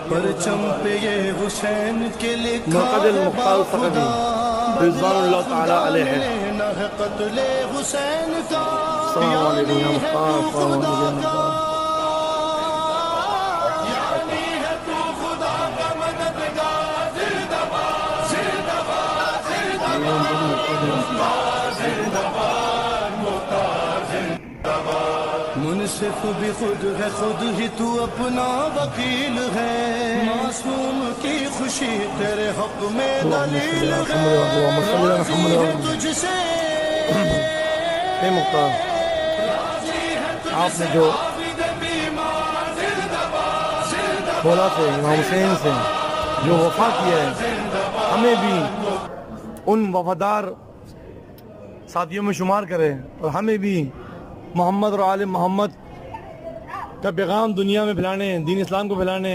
پرچم پہ یہ حسین کے لکھا مرقد المختار ثقفی رضوان اللہ تعالی علیہ. لینا ہے قتل حسین کا. السلام علیکم یا مختار. السلام علیکم یا مختار. یعنی ہے تو خدا کا مددگار. زندہ باد زندہ باد زندہ باد زندہ باد مختار زندہ باد. منصف بھی خود ہے خود ہی تو اپنا وکیل ہے. معصوم کی خوشی تیرے حق میں دلیل ہے. راضی ہے تجھ سے اے مختار، آپ نے جو بولا تھے امام حسین سے جو وفا کیا ہے، ہمیں بھی ان وفادار ساتھیوں میں شمار کرے اور ہمیں بھی محمد اور آل محمد کا پیغام دنیا میں پھیلانے، دین اسلام کو پھیلانے